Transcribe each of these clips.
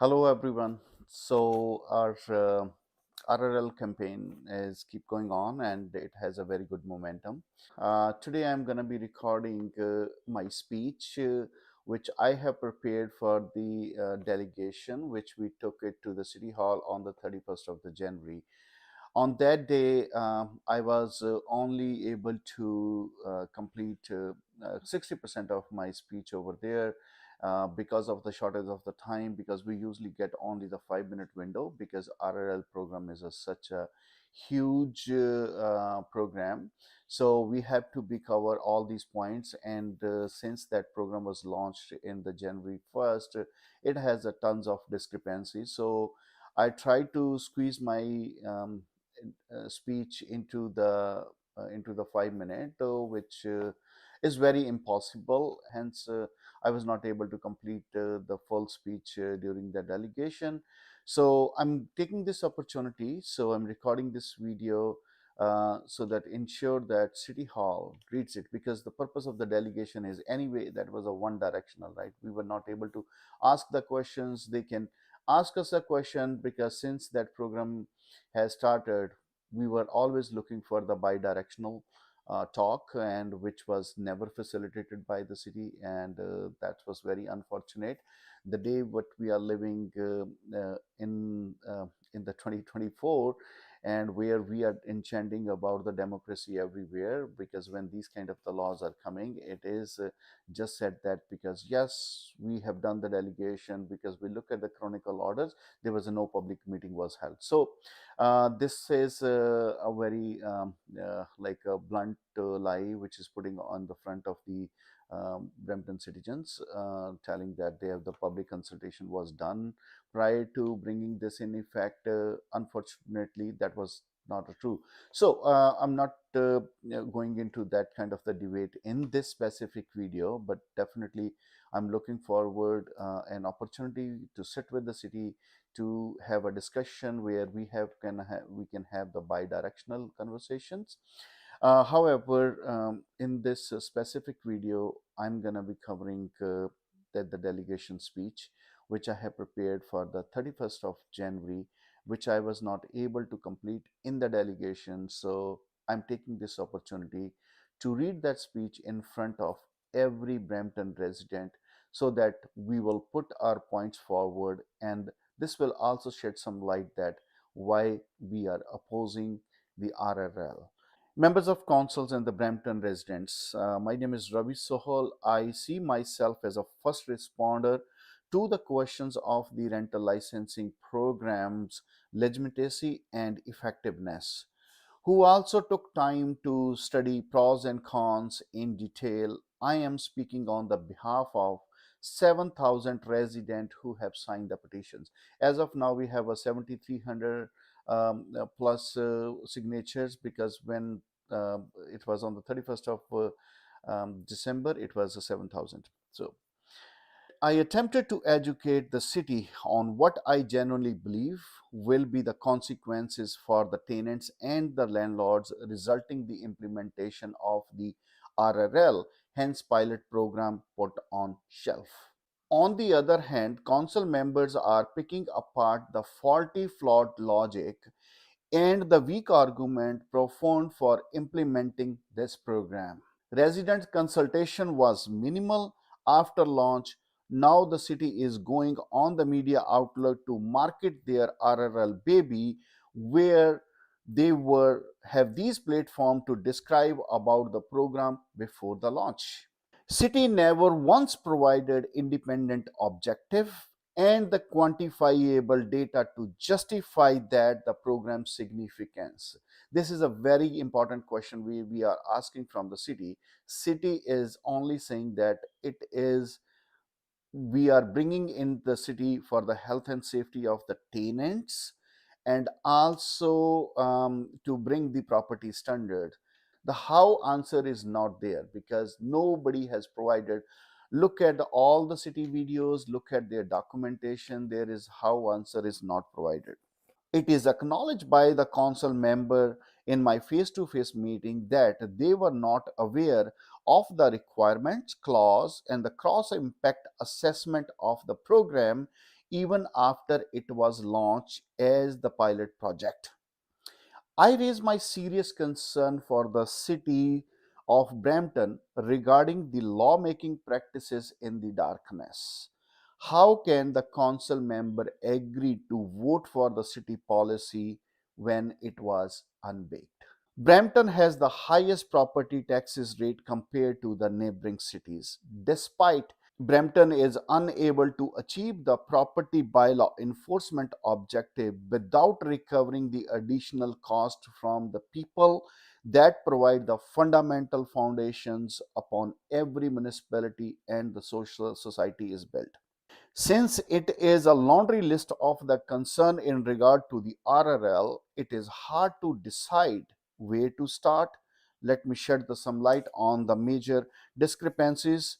Hello, everyone. So our RRL campaign is keep going on, and it has a very good momentum. Today, I'm going to be recording my speech, which I have prepared for the delegation, which we took it to the City Hall on the 31st of the January. On that day, I was only able to complete 60% of my speech over there because of the shortage of the time, because we usually get only the 5 minute window, because RRL program is such a huge program. So we have to be cover all these points, and since that program was launched in the January 1st, it has a tons of discrepancies. So I try to squeeze my speech into the 5 minute, which is very impossible. Hence, I was not able to complete the full speech during the delegation. So I'm taking this opportunity. So I'm recording this video so that ensure that City Hall reads it, because the purpose of the delegation is anyway that was a one directional, right? We were not able to ask the questions. They can ask us a question, because since that program has started, we were always looking for the bi-directional talk, and which was never facilitated by the city, and that was very unfortunate. The day what we are living in the 2024, and where we are enchanting about the democracy everywhere, because when these kind of the laws are coming, it is just said that because yes, we have done the delegation, because we look at the chronicle orders, there was no public meeting was held. So this is a very like a blunt lie, which is putting on the front of the Brampton citizens, telling that they have the public consultation was done prior to bringing this in effect. Unfortunately, that was not true. So I'm not going into that kind of the debate in this specific video, but definitely I'm looking forward an opportunity to sit with the city to have a discussion where we can have the bi-directional conversations. However, in this specific video, I'm gonna be covering the delegation speech, which I have prepared for the 31st of January, which I was not able to complete in the delegation. So I'm taking this opportunity to read that speech in front of every Brampton resident, so that we will put our points forward, and this will also shed some light that why we are opposing the RRL. Members of councils and the Brampton residents, my name is Ravi Sohal. I see myself as a first responder to the questions of the rental licensing programs, legitimacy and effectiveness, who also took time to study pros and cons in detail. I am speaking on the behalf of 7,000 residents who have signed the petitions. As of now, we have a 7,300 plus signatures, because when it was on the 31st of December, it was 7,000. So I attempted to educate the city on what I genuinely believe will be the consequences for the tenants and the landlords resulting the implementation of the RRL, hence pilot program put on shelf. On the other hand, council members are picking apart the faulty flawed logic and the weak argument profound for implementing this program. Resident consultation was minimal after launch. Now the city is going on the media outlet to market their RRL baby, where they were have these platforms to describe about the program before the launch. City never once provided independent objective and the quantifiable data to justify that the program's significance. This is a very important question we are asking from the city. City is only saying that it is we are bringing in the city for the health and safety of the tenants, and also to bring the property standard. The how answer is not there, because nobody has provided. Look at all the city videos, look at their documentation, there is how answer is not provided. It is acknowledged by the council member in my face-to-face meeting that they were not aware of the requirements clause and the cross impact assessment of the program even after it was launched as the pilot project. I raise my serious concern for the city of Brampton regarding the lawmaking practices in the darkness. How can the council member agree to vote for the city policy when it was unbaked? Brampton has the highest property taxes rate compared to the neighboring cities. Despite Brampton is unable to achieve the property bylaw enforcement objective without recovering the additional cost from the people that provide the fundamental foundations upon every municipality and the social society is built. Since it is a laundry list of the concern in regard to the RRL, it is hard to decide where to start. Let me shed some light on the major discrepancies.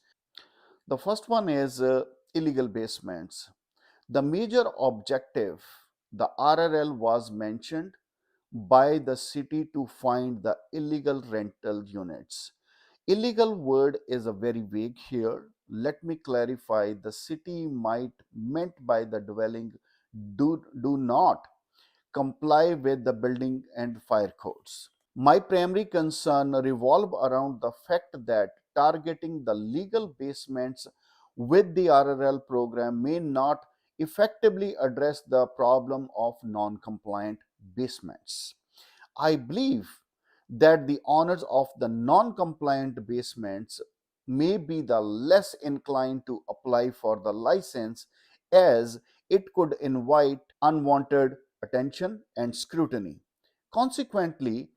The first one is illegal basements. The major objective, the RRL was mentioned by the city to find the illegal rental units. Illegal word is a very vague here. Let me clarify. The city might meant by the dwelling do not comply with the building and fire codes. My primary concern revolve around the fact that targeting the legal basements with the RRL program may not effectively address the problem of non-compliant basements. I believe that the owners of the non compliant basements may be the less inclined to apply for the license as it could invite unwanted attention and scrutiny. Consequently,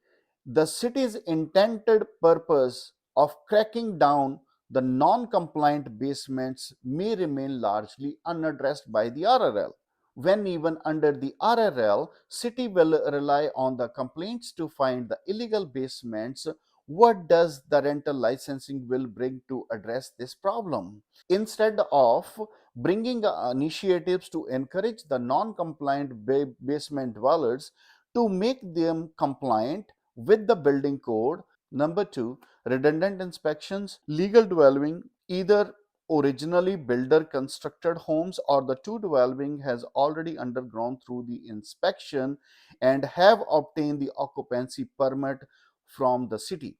the city's intended purpose of cracking down the non compliant basements may remain largely unaddressed by the RRL. When even under the RRL, city will rely on the complaints to find the illegal basements. What does the rental licensing will bring to address this problem? Instead of bringing initiatives to encourage the non-compliant basement dwellers to make them compliant with the building code. Number two, redundant inspections, legal dwelling, either originally builder constructed homes or the two dwelling has already undergone through the inspection and have obtained the occupancy permit from the city,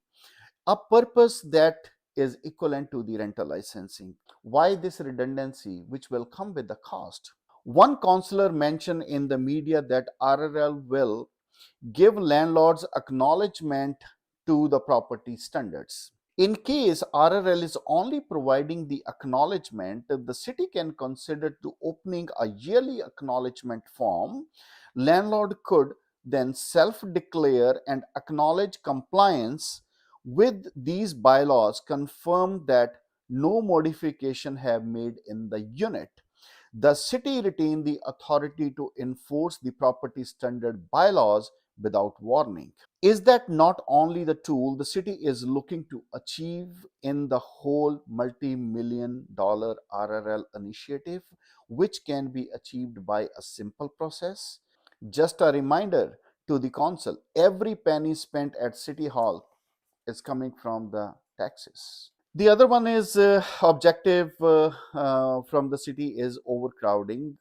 a purpose that is equivalent to the rental licensing. Why this redundancy, which will come with the cost? One counselor mentioned in the media that RRL will give landlords acknowledgement to the property standards. In case RRL is only providing the acknowledgement, the city can consider to opening a yearly acknowledgement form. Landlord could then self-declare and acknowledge compliance with these bylaws, confirm that no modification have made in the unit. The city retain the authority to enforce the property standard bylaws without warning. Is that not only the tool the city is looking to achieve in the whole multi-million dollar RRL initiative, which can be achieved by a simple process? Just a reminder to the council, every penny spent at City Hall is coming from the taxes. The other one is objective from the city is overcrowding.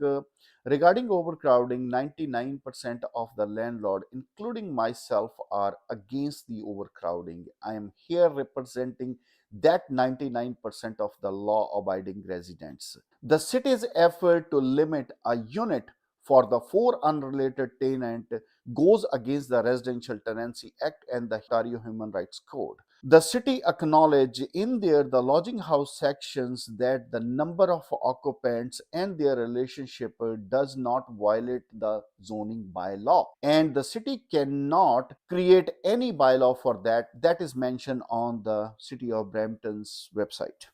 Regarding overcrowding, 99% of the landlord, including myself, are against the overcrowding. I am here representing that 99% of the law-abiding residents. The city's effort to limit a unit for the four unrelated tenant goes against the Residential Tenancy Act and the Ontario Human Rights Code. The city acknowledge in the lodging house sections that the number of occupants and their relationship does not violate the zoning bylaw, and the city cannot create any bylaw for that. That is mentioned on the City of Brampton's website.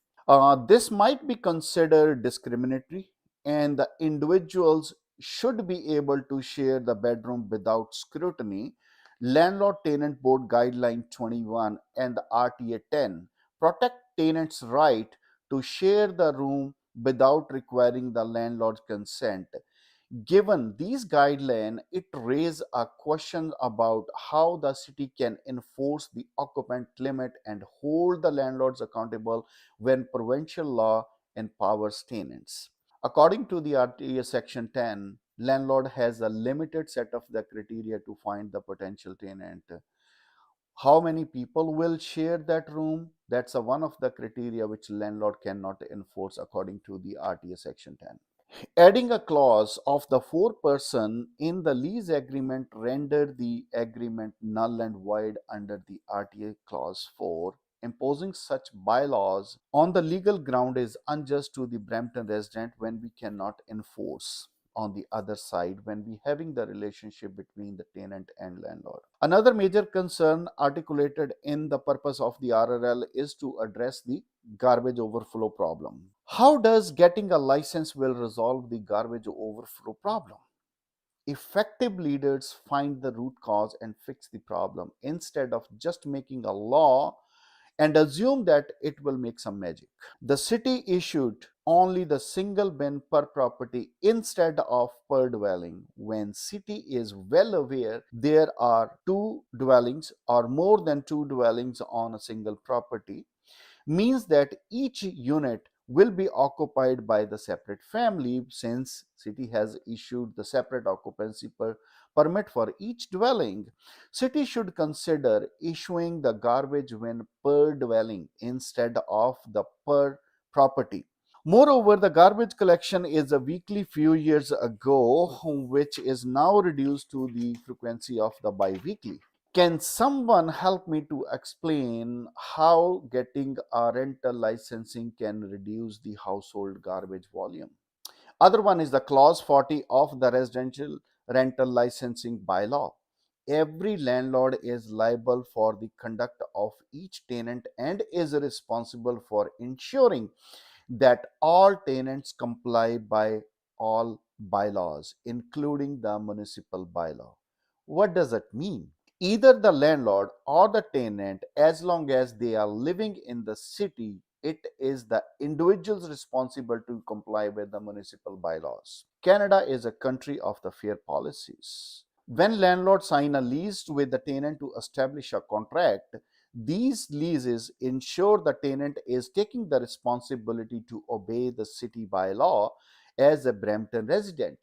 This might be considered discriminatory, and the individuals should be able to share the bedroom without scrutiny. Landlord Tenant Board Guideline 21 and the RTA 10 protect tenants' right to share the room without requiring the landlord's consent. Given these guidelines, it raises a question about how the city can enforce the occupant limit and hold the landlords accountable when provincial law empowers tenants. According to the RTA Section 10, landlord has a limited set of the criteria to find the potential tenant. How many people will share that room? That's one of the criteria which landlord cannot enforce according to the RTA Section 10. Adding a clause of the four-person in the lease agreement render the agreement null and void under the RTA clause 4. Imposing such bylaws on the legal ground is unjust to the Brampton resident when we cannot enforce on the other side when we having the relationship between the tenant and landlord. Another major concern articulated in the purpose of the RRL is to address the garbage overflow problem. How does getting a license will resolve the garbage overflow problem? Effective leaders find the root cause and fix the problem instead of just making a law and assume that it will make some magic. The city issued only the single bin per property instead of per dwelling when city is well aware there are two dwellings or more than two dwellings on a single property means that each unit will be occupied by the separate family since city has issued the separate occupancy permit for each dwelling. City should consider issuing the garbage when per dwelling instead of the per property. Moreover, the garbage collection is a weekly few years ago, which is now reduced to the frequency of the bi-weekly. Can someone help me to explain how getting a rental licensing can reduce the household garbage volume? Other one is the clause 40 of the residential rental licensing bylaw. Every landlord is liable for the conduct of each tenant and is responsible for ensuring that all tenants comply by all bylaws, including the municipal bylaw. What does it mean? Either the landlord or the tenant, as long as they are living in the city, it is the individuals responsible to comply with the municipal bylaws. Canada is a country of the fair policies. When landlords sign a lease with the tenant to establish a contract, these leases ensure the tenant is taking the responsibility to obey the city bylaw as a Brampton resident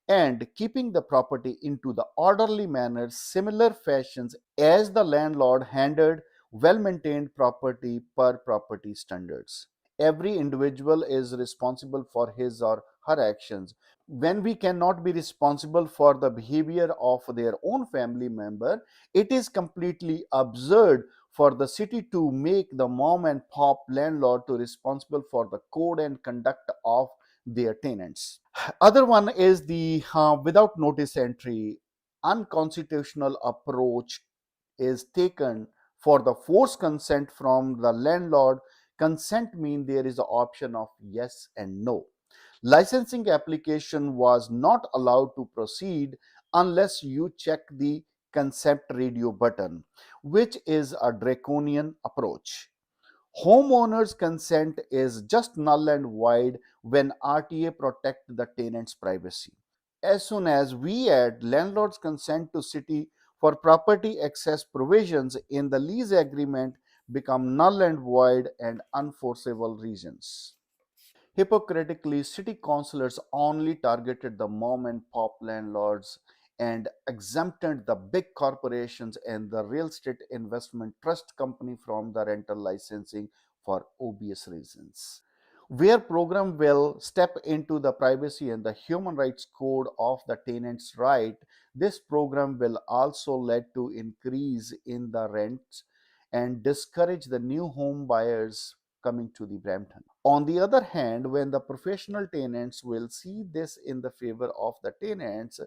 and keeping the property into the orderly manner, similar fashions as the landlord handled well-maintained property per property standards. Every individual is responsible for his or her actions. When we cannot be responsible for the behavior of their own family member, it is completely absurd for the city to make the mom and pop landlord to responsible for the code and conduct of their tenants. Other one is the without notice entry. Unconstitutional approach is taken for the forced consent from the landlord. Consent means there is an option of yes and no. Licensing application was not allowed to proceed unless you check the consent radio button, which is a draconian approach. Homeowners' consent is just null and void when RTA protect the tenant's privacy. As soon as we add landlord's consent to city for property access provisions in the lease agreement become null and void and unforceable reasons. Hypocritically, city councillors only targeted the mom and pop landlords and exempted the big corporations and the real estate investment trust company from the rental licensing for obvious reasons. Where program will step into the privacy and the human rights code of the tenant's right, this program will also lead to increase in the rents and discourage the new home buyers coming to the Brampton. On the other hand, when the professional tenants will see this in the favor of the tenants,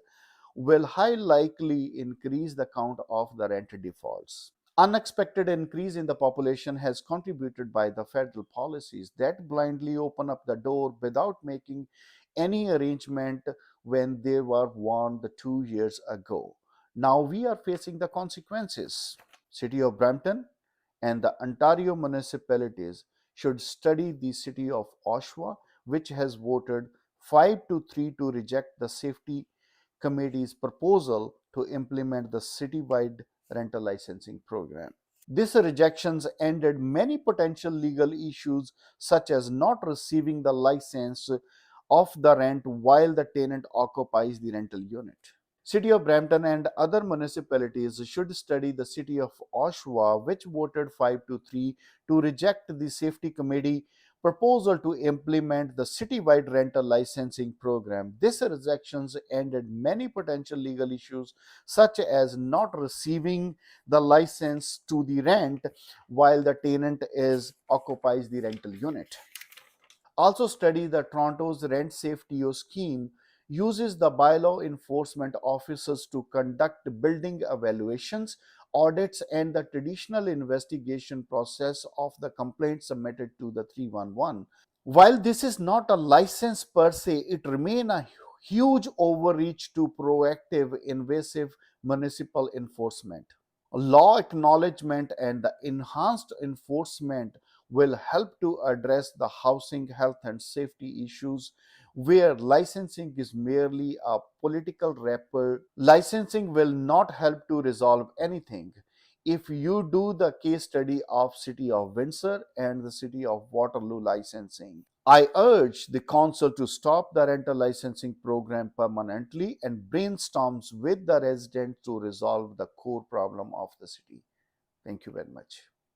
will high likely increase the count of the rent defaults. Unexpected increase in the population has contributed by the federal policies that blindly open up the door without making any arrangement when they were warned 2 years ago. Now we are facing the consequences. City of Brampton and the Ontario municipalities should study the city of Oshawa, which has voted 5 to 3 to reject the safety committee's proposal to implement the citywide rental licensing program. These rejections ended many potential legal issues, such as not receiving the license of the rent while the tenant occupies the rental unit. City of Brampton and other municipalities should study the city of Oshawa, which voted 5 to 3 to reject the safety committee proposal to implement the citywide rental licensing program. This rejections ended many potential legal issues, such as not receiving the license to the rent while the tenant is occupies the rental unit. Also study the Toronto's rent safety scheme uses the bylaw enforcement officers to conduct building evaluations, audits, and the traditional investigation process of the complaint submitted to the 311. While this is not a license per se, it remains a huge overreach to proactive, invasive municipal enforcement. Law acknowledgement and the enhanced enforcement will help to address the housing, health, and safety issues where licensing is merely a political wrapper. Licensing will not help to resolve anything. If you do the case study of City of Windsor and the City of Waterloo licensing, I urge the council to stop the rental licensing program permanently and brainstorms with the residents to resolve the core problem of the city. Thank you very much.